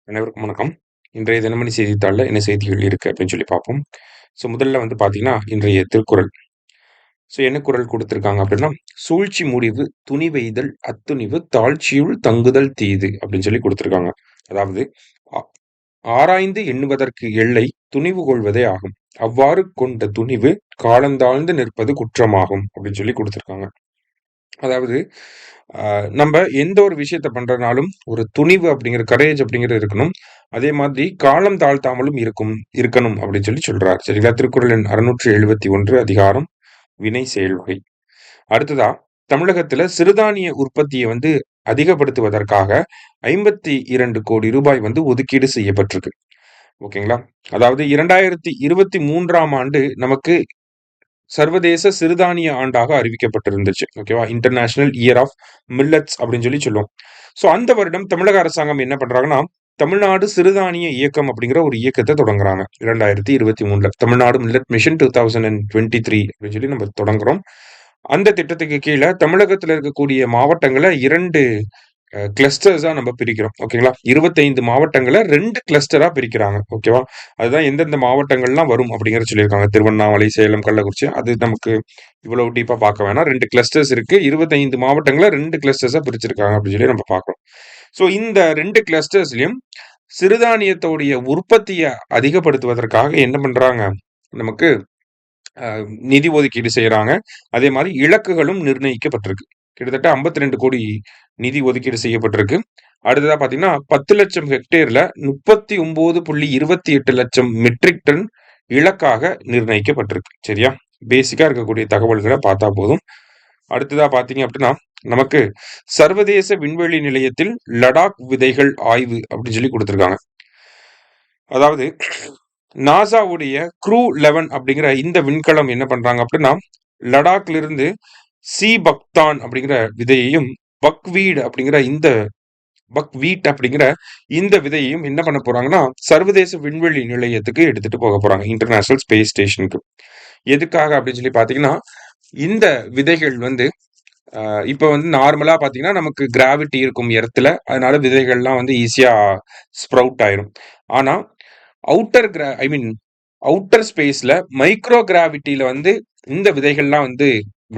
அனைவருக்கும் வணக்கம். இன்றைய தினமணி செய்தித்தாள்ல என்ன செய்திகள் இருக்கு அப்படின்னு சொல்லி பார்ப்போம். முதல்ல பார்த்தீங்கன்னா, இன்றைய திருக்குறள். என்ன குறள் குடுத்திருக்காங்க அப்படின்னா, "சூழ்ச்சி முடிவு துணிவெய்தல் அத்துணிவு தாழ்ச்சியுள் தங்குதல் தீது" அப்படின்னு சொல்லி குடுத்திருக்காங்க. அதாவது, ஆ ஆராய்ந்து எண்ணுவதற்கு எல்லை துணிவு கொள்வதே ஆகும். அவ்வாறு கொண்ட துணிவு காலந்தாழ்ந்து நிற்பது குற்றமாகும் அப்படின்னு சொல்லி குடுத்திருக்காங்க. அதாவது, நம்ப எந்த ஒரு விஷயத்த பண்றதுனாலும் ஒரு துணிவு அப்படிங்கிற கரேஜ் அப்படிங்கிறது இருக்கணும். அதே மாதிரி காலம் தாழ்த்தாமலும் இருக்கணும் அப்படின்னு சொல்லி சொல்றார். சரிங்களா? திருக்குறள் எண் 671 அதிகாரம் வினை செயல் வகை. அடுத்ததா, தமிழகத்துல சிறுதானிய உற்பத்திய அதிகப்படுத்துவதற்காக 52,00,00,000 ஒதுக்கீடு செய்யப்பட்டிருக்கு. ஓகேங்களா? அதாவது 2023ஆம் ஆண்டு நமக்கு சர்வதேச சிறுதானிய ஆண்டாக அறிவிக்கப்பட்டிருந்துச்சு. ஓகேவா? இன்டர்நேஷனல் இயர் ஆஃப் மில்லட்ஸ் அப்படின்னு சொல்லி சொல்லுவோம். அந்த வருடம் தமிழக அரசாங்கம் என்ன பண்றாங்கன்னா, தமிழ்நாடு சிறுதானிய இயக்கம் அப்படிங்கிற ஒரு இயக்கத்த தொடங்குறாங்க. 2023ல. தமிழ்நாடு மில்லட் மிஷன் 2023 அப்படின்னு சொல்லி நம்ம தொடங்குறோம். அந்த திட்டத்துக்கு கீழ தமிழகத்துல இருக்கக்கூடிய மாவட்டங்கள 2 கிளஸ்டர்ஸா நம்ம பிரிக்கிறோம். ஓகேங்களா? 25 மாவட்டங்கள 2 கிளஸ்டரா பிரிக்கிறாங்க. ஓகேவா? அதுதான் எந்தெந்த மாவட்டங்கள்லாம் வரும் அப்படிங்கிறத சொல்லியிருக்காங்க. திருவண்ணாமலை, சேலம், கள்ளக்குறிச்சி. அது நமக்கு இவ்வளவு டீப்பா பார்க்க வேணாம். 2 கிளஸ்டர்ஸ் இருக்கு. 25 மாவட்டங்கள 2 கிளஸ்டர்ஸா பிரிச்சிருக்காங்க அப்படின்னு சொல்லி நம்ம பார்க்கிறோம். இந்த 2 கிளஸ்டர்ஸ்லயும் சிறுதானியத்தோடைய உற்பத்திய அதிகப்படுத்துவதற்காக என்ன பண்றாங்க? நமக்கு நிதி ஒதுக்கீடு செய்றாங்க. அதே மாரி இலக்குகளும் நிர்ணயிக்கப்பட்டிருக்கு. கிட்டத்தட்ட 52,00,00,000 நிதி ஒதுக்கீடு செய்யப்பட்டிருக்கு. அடுத்ததா பார்த்தீங்கன்னா, 10,00,000 ஹெக்டேர்ல 39.28 லட்சம் மெட்ரிக் டன் இலக்காக நிர்ணயிக்கப்பட்டிருக்கு. சரியா? பேசிக்கா இருக்கக்கூடிய தகவல்கள பார்த்தா போதும். அடுத்ததா பார்த்தீங்க அப்படின்னா, நமக்கு சர்வதேச விண்வெளி நிலையத்தில் லடாக் விதைகள் ஆய்வு அப்படின்னு சொல்லி குடுத்திருக்காங்க. அதாவது, நாசாவுடைய க்ரூ 11 அப்படிங்கிற இந்த விண்கலம் என்ன பண்றாங்க அப்படின்னா, லடாக்ல இருந்து பக்தான் அப்படிங்கிற விதையையும், பக்வீட் அப்படிங்கிற இந்த விதையையும் என்ன பண்ண போறாங்கன்னா, சர்வதேச விண்வெளி நிலையத்துக்கு எடுத்துட்டு போக போறாங்க. இன்டர்நேஷனல் ஸ்பேஸ் ஸ்டேஷனுக்கு. எதுக்காக அப்படின்னு சொல்லி பார்த்தீங்கன்னா, இந்த விதைகள் இப்ப நார்மலா பார்த்தீங்கன்னா, நமக்கு கிராவிட்டி இருக்கும் எர்த்ல. அதனால விதைகள்லாம் ஈஸியா ஸ்ப்ரவுட் ஆயிரும். ஆனா, ஐ மீன் அவுட்டர் ஸ்பேஸ்ல மைக்ரோ கிராவிட்டில இந்த விதைகள்லாம்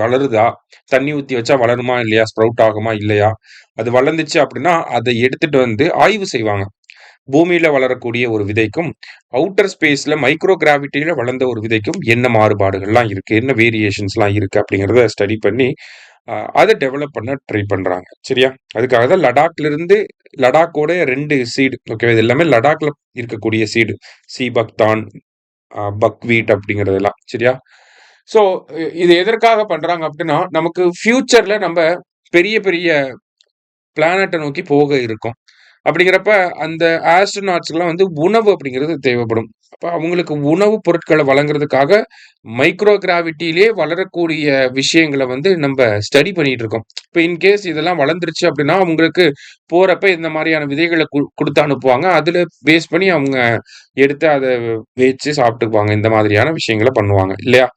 வளருதா? தண்ணி ஊத்தி வச்சா வளருமா? இல்லையா? ஸ்ப்ரவுட் ஆகுமா? இல்லையா? அது வளர்ந்துச்சு அப்படின்னா, அத எடுத்துட்டு ஆய்வு செய்வாங்க. பூமியில வளரக்கூடிய ஒரு விதைக்கும், அவுட்டர் ஸ்பேஸ்ல மைக்ரோ கிராவிட்டில வளர்ந்த ஒரு விதைக்கும் என்ன மாறுபாடுகள்லாம் இருக்கு? என்ன வேரியேஷன்ஸ்லாம் இருக்கு? அப்படிங்கிறத ஸ்டடி பண்ணி, அத டெவலப் பண்ண ட்ரை பண்றாங்க. சரியா? அதுக்காக தான் லடாக்கோட 2 சீடு. ஓகே. இது எல்லாமே லடாக்ல இருக்கக்கூடிய சீடு. பக்தான், பக்வீட் அப்படிங்கிறதெல்லாம். சரியா? ஸோ இது எதற்காக பண்றாங்க அப்படின்னா, நமக்கு ஃபியூச்சர்ல நம்ப பெரிய பெரிய பிளானட்ட நோக்கி போக இருக்கோம். அப்படிங்கிறப்ப அந்த ஆஸ்ட்ரோநாட்ஸ்க்குலாம் உணவு அப்படிங்கிறது தேவைப்படும். அப்ப அவங்களுக்கு உணவு பொருட்கள வழங்குறதுக்காக மைக்ரோ கிராவிட்டியிலே வளரக்கூடிய விஷயங்கள நம்ப ஸ்டடி பண்ணிட்டு இருக்கோம். இப்ப இன்கேஸ் இதெல்லாம் வளர்ந்துருச்சு அப்படின்னா, அவங்களுக்கு போறப்ப இந்த மாரியான விதைகள குடுத்து அனுப்புவாங்க. அதுல பேஸ் பண்ணி அவங்க எடுத்து அத வச்சு சாப்பிட்டுக்குவாங்க. இந்த மாதிரியான விஷயங்கள பண்ணுவாங்க. இல்லையா?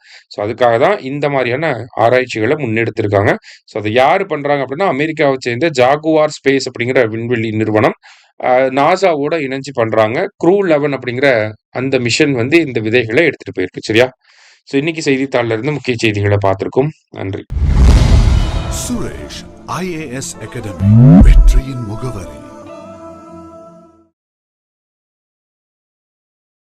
அதுக்காக தான் இந்த மாரியான ஆராய்ச்சிகள முன்னெடுத்திருக்காங்க. அத யாரு பண்றாங்க அப்படின்னா, அமெரிக்காவ சேர்ந்த ஜாகுவார் ஸ்பேஸ் அப்படிங்கிற விண்வெளி நிறுவனம், நாசாவோட இணைஞ்சு பண்றாங்க. க்ரூ 11 அப்படிங்கிற அந்த மிஷன் இந்த விதைகள எடுத்துட்டு போயிருக்கு. சரியா? இன்னைக்கு செய்தித்தாள்ல இருந்து முக்கிய செய்திகள பார்த்திருக்கோம். நன்றி. சுரேஷ் IAS அகாடமி வெற்றியின் முகவரி.